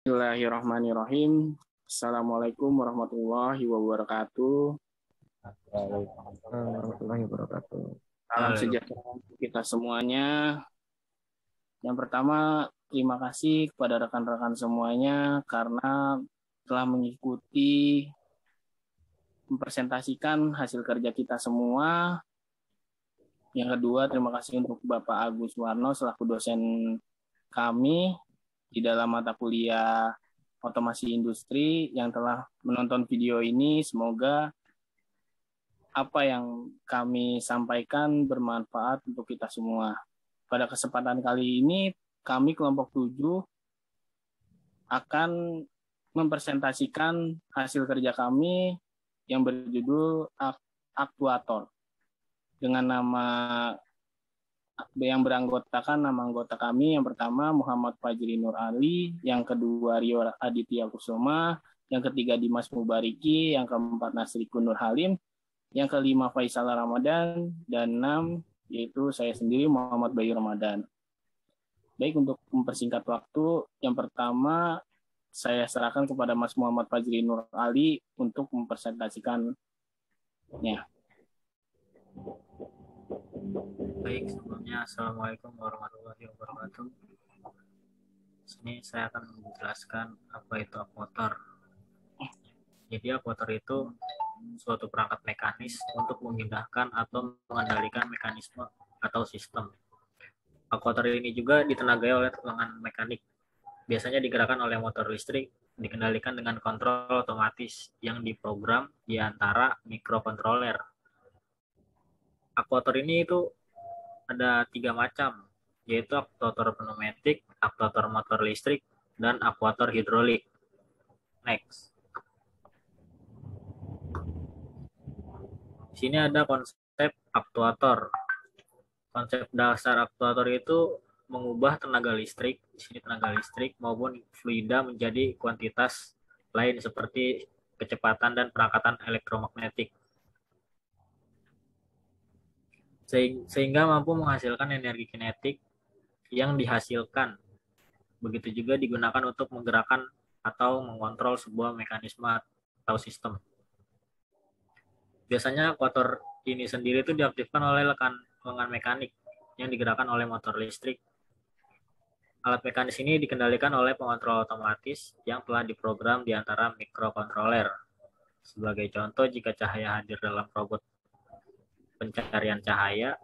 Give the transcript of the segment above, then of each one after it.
Bismillahirrahmanirrahim. Assalamualaikum warahmatullahi wabarakatuh. Waalaikumsalam warahmatullahi wabarakatuh. Salam sejahtera untuk kita semuanya. Yang pertama, terima kasih kepada rekan-rekan semuanya karena telah mengikuti mempresentasikan hasil kerja kita semua. Yang kedua, terima kasih untuk Bapak Agus Warno selaku dosen kami di dalam mata kuliah otomasi industri yang telah menonton video ini. Semoga apa yang kami sampaikan bermanfaat untuk kita semua. Pada kesempatan kali ini, kami kelompok 7 akan mempresentasikan hasil kerja kami yang berjudul aktuator dengan nama yang beranggotakan nama anggota kami. Yang pertama Muhammad Fajri Nur Ali, yang kedua Rio Aditya Kusuma, yang ketiga Dimas Mubariki, yang keempat Nasrikun Nur Halim, yang kelima Faisal Ramadan, dan 6 yaitu saya sendiri Muhammad Bayu Ramadan. Baik, untuk mempersingkat waktu, yang pertama saya serahkan kepada Mas Muhammad Fajri Nur Ali untuk mempresentasikannya. Baik, sebelumnya Assalamualaikum warahmatullahi wabarakatuh. Sini saya akan menjelaskan apa itu aktuator. Jadi aktuator itu suatu perangkat mekanis untuk memindahkan atau mengendalikan mekanisme atau sistem. Aktuator ini juga ditenagai oleh lengan mekanik. Biasanya digerakkan oleh motor listrik, dikendalikan dengan kontrol otomatis yang diprogram di antara mikrokontroler. Aktuator ini itu ada 3 macam, yaitu aktuator pneumatik, aktuator motor listrik, dan aktuator hidrolik. Next. Di sini ada konsep aktuator. Konsep dasar aktuator itu mengubah tenaga listrik, di sini tenaga listrik maupun fluida menjadi kuantitas lain seperti kecepatan dan perangkatan elektromagnetik, sehingga mampu menghasilkan energi kinetik yang dihasilkan. Begitu juga digunakan untuk menggerakkan atau mengontrol sebuah mekanisme atau sistem. Biasanya aktuator ini sendiri itu diaktifkan oleh lengan mekanik yang digerakkan oleh motor listrik. Alat mekanis ini dikendalikan oleh pengontrol otomatis yang telah diprogram di antara mikrokontroler. Sebagai contoh, jika cahaya hadir dalam robot pencarian cahaya,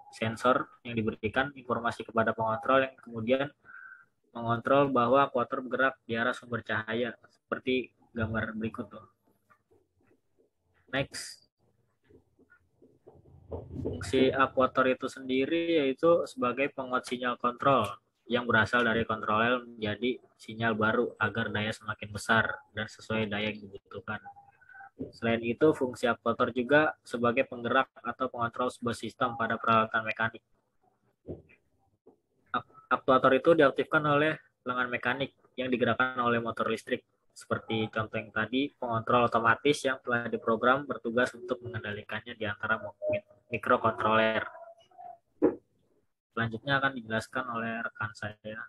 sensor yang diberikan informasi kepada pengontrol yang kemudian mengontrol bahwa aktuator bergerak di arah sumber cahaya, seperti gambar berikut. Next. Fungsi aktuator itu sendiri yaitu sebagai penguat sinyal kontrol yang berasal dari kontroler menjadi sinyal baru agar daya semakin besar dan sesuai daya yang dibutuhkan. Selain itu, fungsi aktuator juga sebagai penggerak atau pengontrol sebuah sistem pada peralatan mekanik. Aktuator itu diaktifkan oleh lengan mekanik yang digerakkan oleh motor listrik. Seperti contoh yang tadi, pengontrol otomatis yang telah diprogram bertugas untuk mengendalikannya di antara mikrokontroler. Selanjutnya akan dijelaskan oleh rekan saya.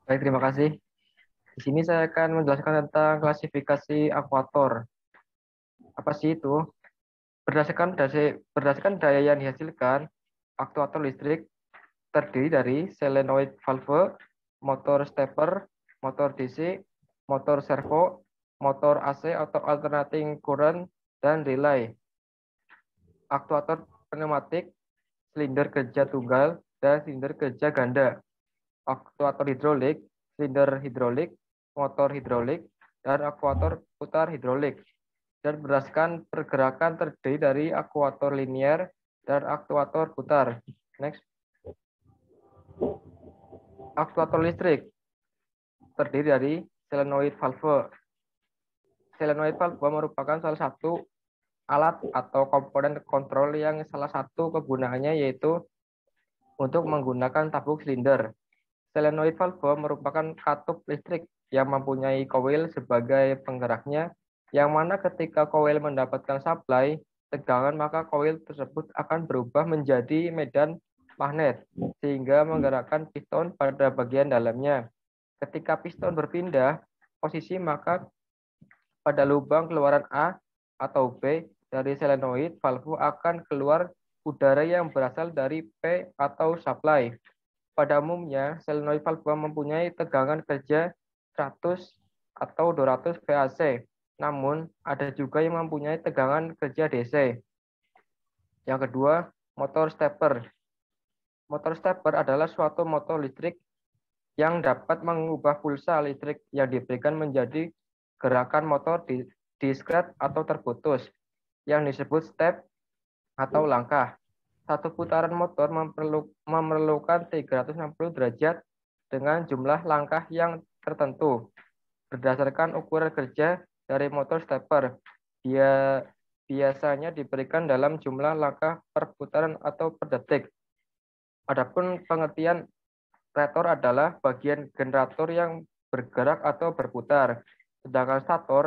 Baik, terima kasih. Di sini saya akan menjelaskan tentang klasifikasi aktuator. Apa sih itu? Berdasarkan daya yang dihasilkan, aktuator listrik terdiri dari solenoid valve, motor stepper, motor DC, motor servo, motor AC atau alternating current, dan relay. Aktuator pneumatik, silinder kerja tunggal, dan silinder kerja ganda. Aktuator hidrolik, silinder hidrolik, motor hidrolik, dan aktuator putar hidrolik. Dan berdasarkan pergerakan terdiri dari aktuator linier dan aktuator putar. Next. Aktuator listrik terdiri dari solenoid valve. Solenoid valve merupakan salah satu alat atau komponen kontrol yang salah satu kegunaannya yaitu untuk menggunakan tabung silinder. Solenoid valve merupakan katup listrik yang mempunyai koil sebagai penggeraknya, yang mana ketika koil mendapatkan supply tegangan, maka koil tersebut akan berubah menjadi medan magnet, sehingga menggerakkan piston pada bagian dalamnya. Ketika piston berpindah posisi, maka pada lubang keluaran A atau B dari solenoid valve akan keluar udara yang berasal dari P atau supply. Pada umumnya, solenoid valve mempunyai tegangan kerja 100 atau 200 VAC. Namun, ada juga yang mempunyai tegangan kerja DC. Yang kedua, motor stepper. Motor stepper adalah suatu motor listrik yang dapat mengubah pulsa listrik yang diberikan menjadi gerakan motor diskret atau terputus, yang disebut step atau langkah. Satu putaran motor memerlukan 360 derajat dengan jumlah langkah yang tertentu. Berdasarkan ukuran kerja dari motor stepper, dia biasanya diberikan dalam jumlah langkah per putaran atau per detik. Adapun pengertian rotor adalah bagian generator yang bergerak atau berputar, sedangkan stator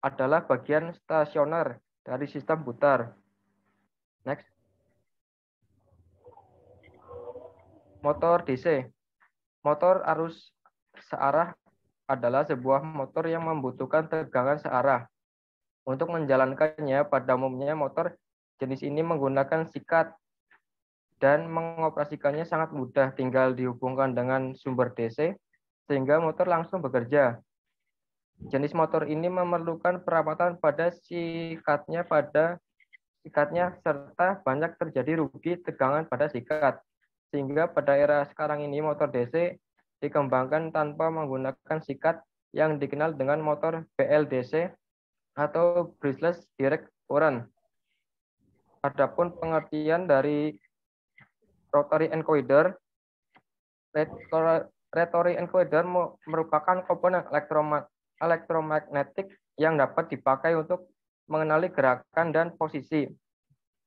adalah bagian stasioner dari sistem putar. Next. Motor DC. Motor arus searah adalah sebuah motor yang membutuhkan tegangan searah. Untuk menjalankannya, pada umumnya motor jenis ini menggunakan sikat dan mengoperasikannya sangat mudah, tinggal dihubungkan dengan sumber DC sehingga motor langsung bekerja. Jenis motor ini memerlukan perawatan pada sikatnya serta banyak terjadi rugi tegangan pada sikat. Sehingga pada era sekarang ini motor DC dikembangkan tanpa menggunakan sikat yang dikenal dengan motor BLDC atau brushless direct current. Adapun pengertian dari rotary encoder. Rotary encoder merupakan komponen elektromagnetik yang dapat dipakai untuk mengenali gerakan dan posisi.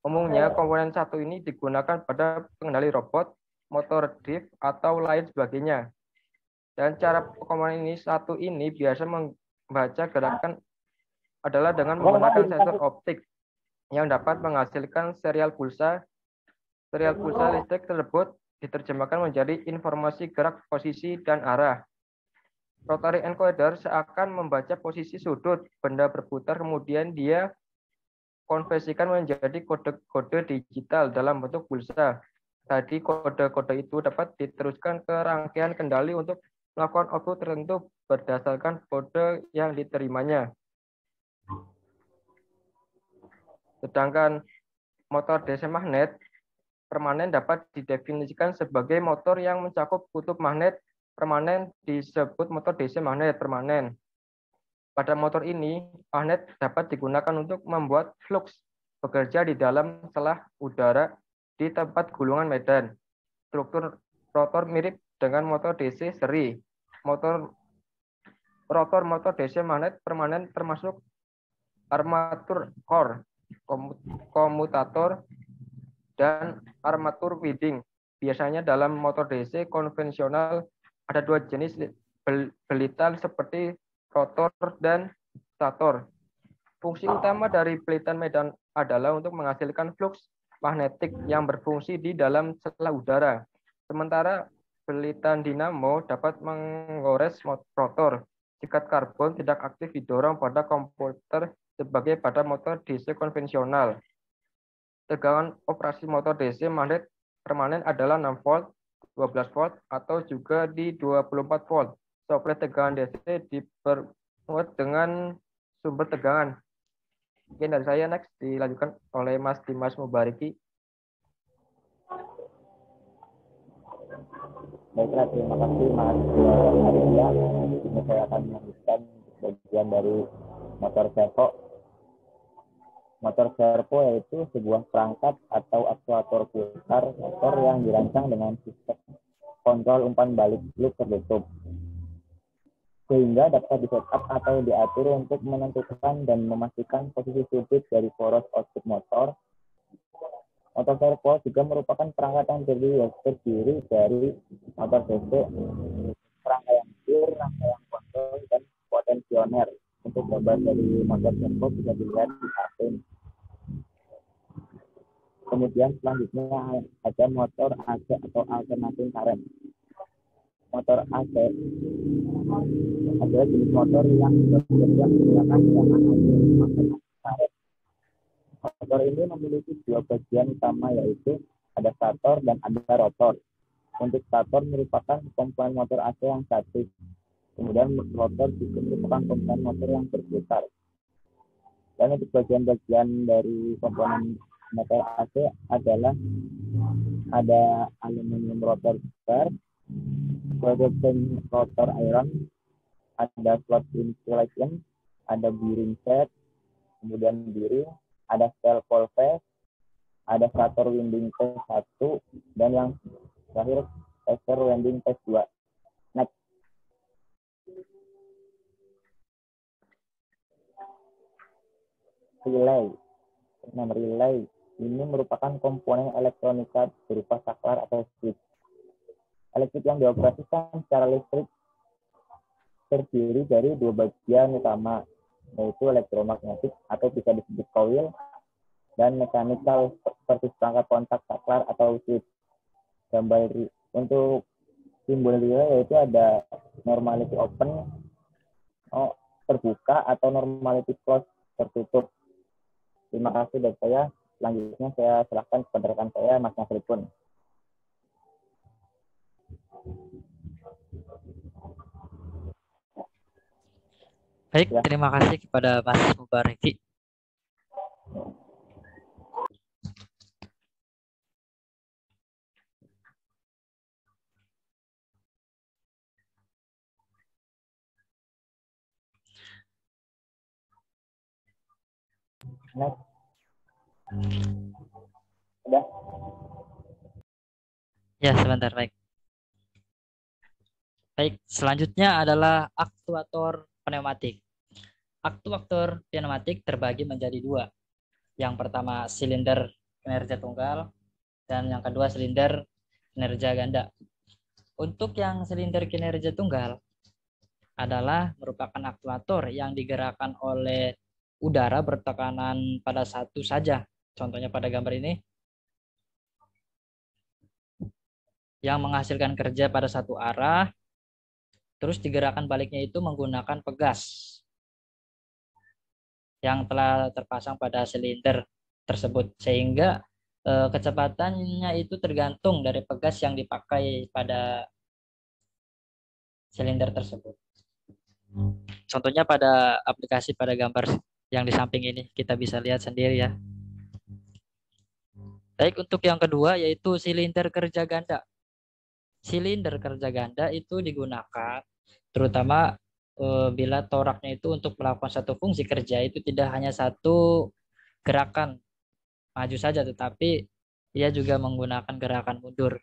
Umumnya komponen satu ini digunakan pada pengendali robot, motor drift, atau lain sebagainya. Dan cara komponen satu ini biasa membaca gerakan adalah dengan menggunakan sensor optik yang dapat menghasilkan serial pulsa. Serial pulsa listrik tersebut diterjemahkan menjadi informasi gerak, posisi, dan arah. Rotary encoder seakan membaca posisi sudut benda berputar, kemudian dia konversikan menjadi kode-kode digital dalam bentuk pulsa. Tadi kode-kode itu dapat diteruskan ke rangkaian kendali untuk melakukan output tertentu berdasarkan kode yang diterimanya. Sedangkan motor DC magnet permanen dapat didefinisikan sebagai motor yang mencakup kutub magnet permanen, disebut motor DC magnet permanen. Pada motor ini, magnet dapat digunakan untuk membuat flux bekerja di dalam celah udara di tempat gulungan medan. Struktur rotor mirip dengan motor DC seri. Rotor motor DC magnet permanen termasuk armatur core, komutator, dan armatur winding. Biasanya dalam motor DC konvensional ada dua jenis belitan seperti rotor dan stator. Fungsi utama dari belitan medan adalah untuk menghasilkan flux magnetik yang berfungsi di dalam celah udara. Sementara belitan dinamo dapat mengores rotor. Sikat karbon tidak aktif didorong pada komputer sebagai pada motor DC konvensional. Tegangan operasi motor DC magnet permanen adalah 6 volt, 12 volt, atau juga di 24 volt. Suplai tegangan DC dipermuat dengan sumber tegangan. Mungkin dari saya, next dilanjutkan oleh Mas Dimas Mubariki. Baiklah, terima kasih Mas Arya. Ini saya akan melanjutkan bagian dari motor servo. Motor servo yaitu sebuah perangkat atau aktuator putar motor yang dirancang dengan sistem kontrol umpan balik loop tertutup, sehingga dapat di-setup atau diatur untuk menentukan dan memastikan posisi sudut dari poros output motor. Motor servo juga merupakan perangkat yang terdiri dari motor DC, rangkaian gear, rangkaian kontrol, dan potensioner. Untuk gambar dari motor servo bisa dilihat di samping. Kemudian selanjutnya ada motor AC atau alternating current. motor AC adalah jenis motor yang bekerja menggunakan tegangan AC karet. Motor ini memiliki dua bagian utama, yaitu ada stator dan ada rotor. Untuk stator merupakan komponen motor AC yang statis. Kemudian rotor juga merupakan komponen motor yang berputar. Dan untuk bagian-bagian dari komponen motor AC adalah ada aluminium rotor bar, production rotor iron, ada slot insulation, ada bearing set, kemudian bearing, ada steel valve, ada stator winding test 1, dan yang terakhir stator winding test 2. Next. Relay ini merupakan komponen elektronika berupa saklar atau switch. Elektrik yang dioperasikan secara listrik terdiri dari dua bagian utama, yaitu elektromagnetik atau bisa disebut coil, dan mekanikal seperti perangkat kontak saklar atau switch. Gambar untuk simbol relay yaitu ada normality open, terbuka, atau normality close, tertutup. Terima kasih dari saya. Selanjutnya saya serahkan kepada rekan saya, Mas Nasripun. Baik, Ya. terima kasih kepada Mas Mubareki. Next. Udah. Ya, sebentar, baik. Baik, selanjutnya adalah aktuator pneumatik. Aktuator pneumatik terbagi menjadi dua. Yang pertama silinder kinerja tunggal, dan yang kedua silinder kinerja ganda. Untuk yang silinder kinerja tunggal adalah merupakan aktuator yang digerakkan oleh udara bertekanan pada satu saja. Contohnya pada gambar ini, yang menghasilkan kerja pada satu arah, terus digerakkan baliknya itu menggunakan pegas yang telah terpasang pada silinder tersebut, sehingga kecepatannya itu tergantung dari pegas yang dipakai pada silinder tersebut. Contohnya pada aplikasi pada gambar yang di samping ini kita bisa lihat sendiri ya. Baik, untuk yang kedua yaitu silinder kerja ganda. Silinder kerja ganda itu digunakan terutama bila toraknya itu untuk melakukan satu fungsi kerja itu tidak hanya satu gerakan maju saja, tetapi ia juga menggunakan gerakan mundur.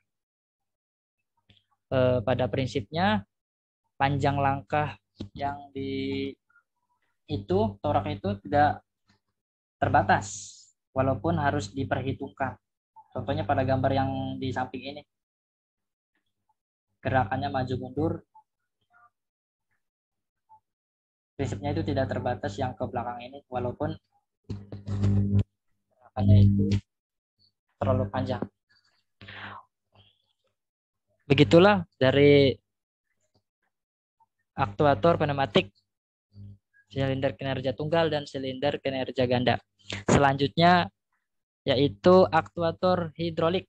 Pada prinsipnya panjang langkah yang itu torak itu tidak terbatas walaupun harus diperhitungkan. Contohnya pada gambar yang di samping ini, gerakannya maju mundur, prinsipnya itu tidak terbatas yang ke belakang ini walaupun gerakannya itu terlalu panjang. Begitulah dari aktuator pneumatik, silinder kinerja tunggal dan silinder kinerja ganda. Selanjutnya yaitu aktuator hidrolik.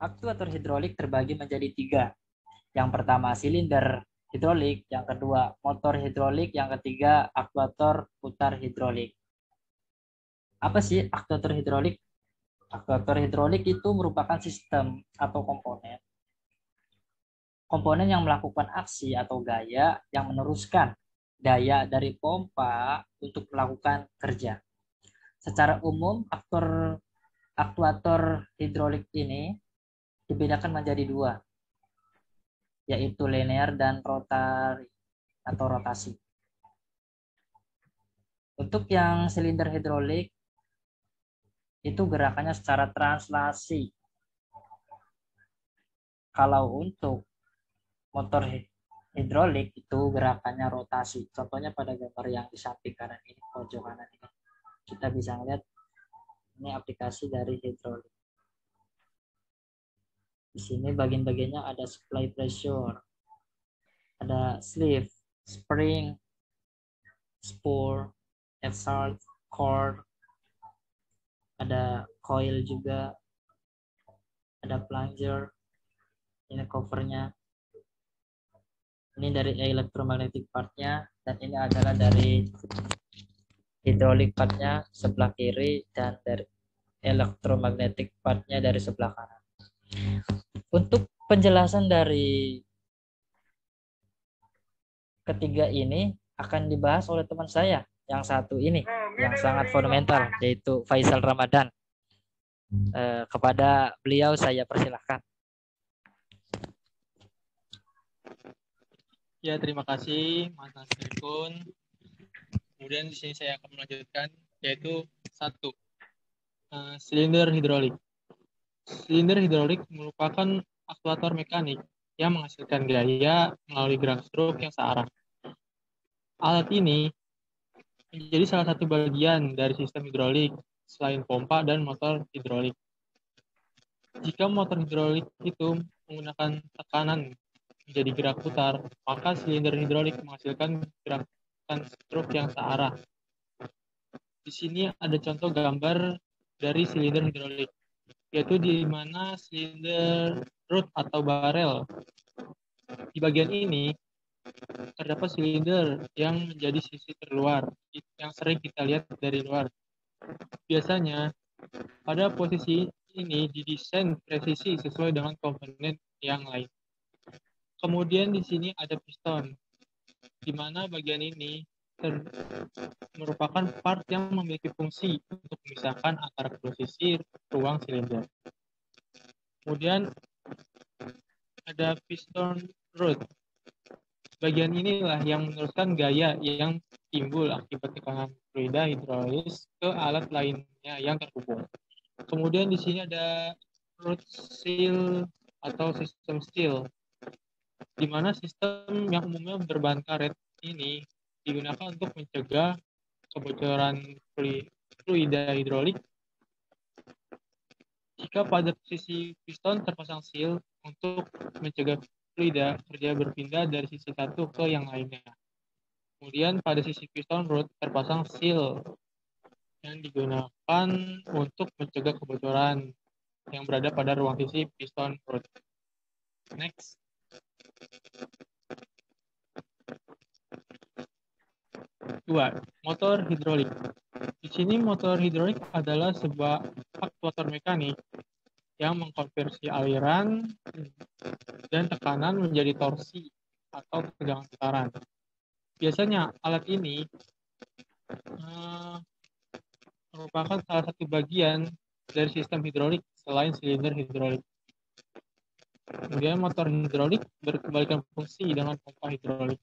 Aktuator hidrolik terbagi menjadi tiga. Yang pertama silinder hidrolik, yang kedua motor hidrolik, yang ketiga aktuator putar hidrolik. Apa sih aktuator hidrolik? Aktuator hidrolik itu merupakan sistem atau komponen yang melakukan aksi atau gaya yang meneruskan daya dari pompa untuk melakukan kerja. Secara umum, aktuator hidrolik ini dibedakan menjadi dua, yaitu linear dan rotari atau rotasi. Untuk yang silinder hidrolik, itu gerakannya secara translasi. Kalau untuk motor hidrolik itu gerakannya rotasi. Contohnya pada gambar yang di samping kanan ini, pojok kanan ini. Kita bisa lihat ini aplikasi dari hidrolik. Di sini bagian-bagiannya ada supply pressure, ada sleeve, spring, spool, exhaust, cord, ada coil juga, ada plunger, ini covernya. Ini dari electromagnetic partnya, dan ini adalah dari hydraulic partnya sebelah kiri, dan dari electromagnetic partnya dari sebelah kanan. Untuk penjelasan dari ketiga ini akan dibahas oleh teman saya yang satu ini, yang sangat fundamental, yaitu Faisal Ramadan. Kepada beliau saya persilahkan. Ya, terima kasih Mas Nasrikun. Kemudian di sini saya akan melanjutkan, yaitu 1. Silinder hidrolik. Silinder hidrolik merupakan aktuator mekanik yang menghasilkan gaya melalui gerak struk yang searah. Alat ini menjadi salah satu bagian dari sistem hidrolik selain pompa dan motor hidrolik. Jika motor hidrolik itu menggunakan tekanan menjadi gerak putar, maka silinder hidrolik menghasilkan gerakan struk yang searah. Di sini ada contoh gambar dari silinder hidrolik, yaitu di mana silinder root atau barel. Di bagian ini terdapat silinder yang menjadi sisi terluar, yang sering kita lihat dari luar. Biasanya, pada posisi ini didesain presisi sesuai dengan komponen yang lain. Kemudian di sini ada piston, di mana bagian ini merupakan part yang memiliki fungsi untuk memisahkan antara posisi ruang silinder. Kemudian ada piston rod. Bagian inilah yang meneruskan gaya yang timbul akibat tekanan fluida hidrolis ke alat lainnya yang terhubung. Kemudian di sini ada rod seal atau sistem steel, di mana sistem yang umumnya berbahan karet ini digunakan untuk mencegah kebocoran fluida hidrolik. Jika pada sisi piston terpasang seal untuk mencegah fluida kerja berpindah dari sisi satu ke yang lainnya. Kemudian pada sisi piston rod terpasang seal yang digunakan untuk mencegah kebocoran yang berada pada ruang sisi piston rod. Next. Dua, motor hidrolik. Di sini motor hidrolik adalah sebuah aktuator mekanik yang mengkonversi aliran dan tekanan menjadi torsi atau tegangan putaran. Biasanya alat ini merupakan salah satu bagian dari sistem hidrolik selain silinder hidrolik. Kemudian motor hidrolik berkebalikan fungsi dengan pompa hidrolik,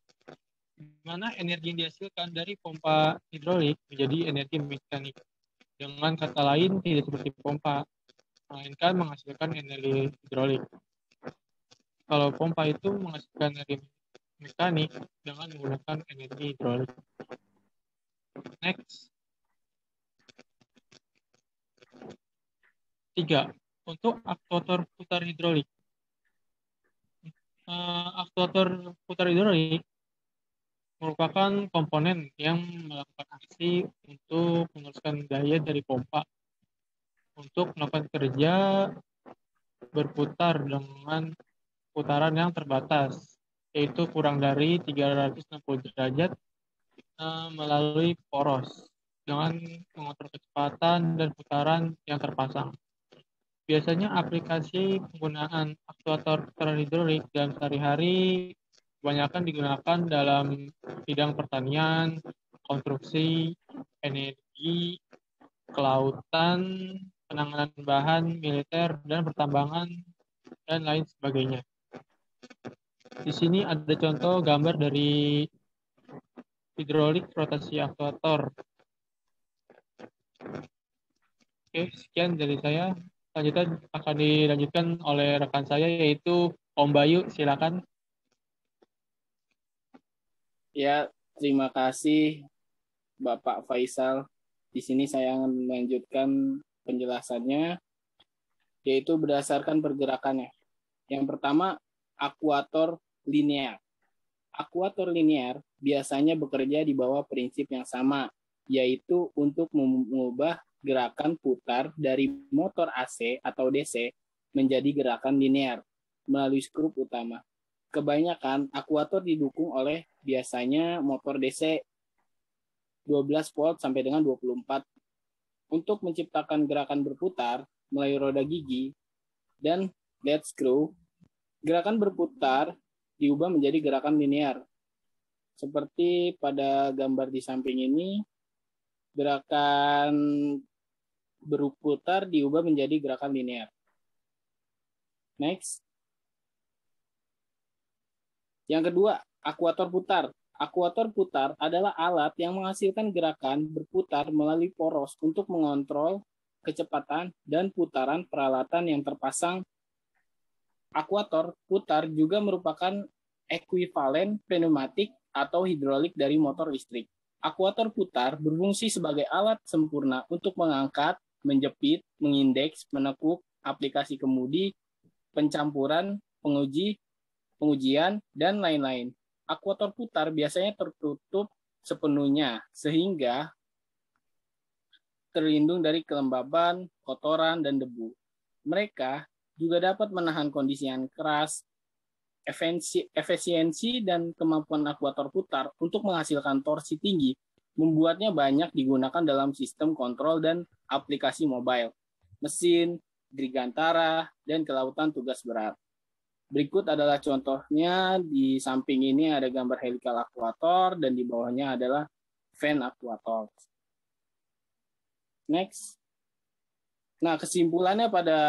di mana energi yang dihasilkan dari pompa hidrolik menjadi energi mekanik. Dengan kata lain, tidak seperti pompa, melainkan menghasilkan energi hidrolik. Kalau pompa itu menghasilkan energi mekanik dengan menggunakan energi hidrolik. Next. 3. Untuk aktuator putar hidrolik. Aktuator putar hidrolik merupakan komponen yang melakukan aksi untuk meneruskan gaya dari pompa untuk melakukan kerja berputar dengan putaran yang terbatas, yaitu kurang dari 360 derajat melalui poros dengan mengatur kecepatan dan putaran yang terpasang. Biasanya aplikasi penggunaan aktuator putaran hidrolik dalam sehari-hari kebanyakan digunakan dalam bidang pertanian, konstruksi, energi, kelautan, penanganan bahan militer dan pertambangan, dan lain sebagainya. Di sini ada contoh gambar dari hidrolik rotasi aktuator. Oke, sekian dari saya. Selanjutnya akan dilanjutkan oleh rekan saya, yaitu Om Bayu. Silakan. Ya, terima kasih Bapak Faisal. Di sini saya akan melanjutkan penjelasannya, yaitu berdasarkan pergerakannya. Yang pertama, akuator linear. Akuator linear biasanya bekerja di bawah prinsip yang sama, yaitu untuk mengubah gerakan putar dari motor AC atau DC menjadi gerakan linear melalui skrup utama. Kebanyakan akuator didukung oleh biasanya motor DC 12 volt sampai dengan 24 untuk menciptakan gerakan berputar melalui roda gigi dan lead screw. Gerakan berputar diubah menjadi gerakan linear. Seperti pada gambar di samping ini, gerakan berputar diubah menjadi gerakan linear. Next. Yang kedua, akuator putar. Akuator putar adalah alat yang menghasilkan gerakan berputar melalui poros untuk mengontrol kecepatan dan putaran peralatan yang terpasang. Akuator putar juga merupakan ekuivalen pneumatik atau hidrolik dari motor listrik. Akuator putar berfungsi sebagai alat sempurna untuk mengangkat, menjepit, mengindeks, menekuk, aplikasi kemudi, pencampuran, pengujian, dan lain-lain. Akuator putar biasanya tertutup sepenuhnya, sehingga terlindung dari kelembaban, kotoran, dan debu. Mereka juga dapat menahan kondisi yang keras. Efisiensi dan kemampuan akuator putar untuk menghasilkan torsi tinggi membuatnya banyak digunakan dalam sistem kontrol dan aplikasi mobile, mesin, dirgantara, dan kelautan tugas berat. Berikut adalah contohnya. Di samping ini ada gambar helical akuator dan di bawahnya adalah fan akuator. Next. Nah, kesimpulannya pada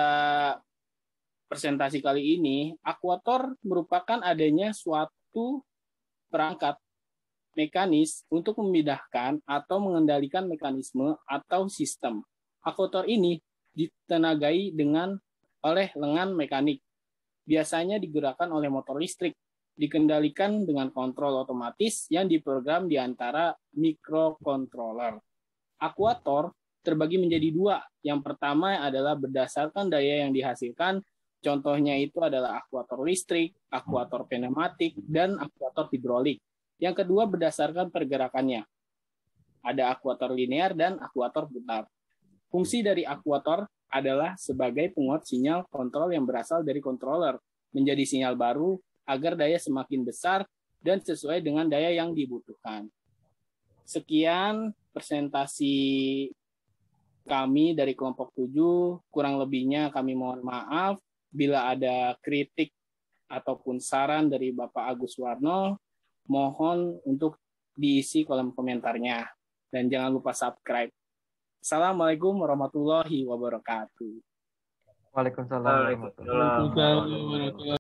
presentasi kali ini, akuator merupakan adanya suatu perangkat mekanis untuk memindahkan atau mengendalikan mekanisme atau sistem. Akuator ini ditenagai oleh lengan mekanik. Biasanya digerakkan oleh motor listrik, dikendalikan dengan kontrol otomatis yang diprogram di antara microcontroller. Akuator terbagi menjadi dua. Yang pertama adalah berdasarkan daya yang dihasilkan. Contohnya itu adalah akuator listrik, akuator pneumatik, dan akuator hidrolik. Yang kedua berdasarkan pergerakannya. Ada akuator linear dan akuator putar. Fungsi dari akuator adalah sebagai penguat sinyal kontrol yang berasal dari controller menjadi sinyal baru agar daya semakin besar dan sesuai dengan daya yang dibutuhkan. Sekian presentasi kami dari kelompok 7. Kurang lebihnya kami mohon maaf. Bila ada kritik ataupun saran dari Bapak Agus Warno, mohon untuk diisi kolom komentarnya. Dan jangan lupa subscribe. Assalamualaikum warahmatullahi wabarakatuh. Waalaikumsalam warahmatullahi wabarakatuh. Waalaikumsalam warahmatullahi wabarakatuh.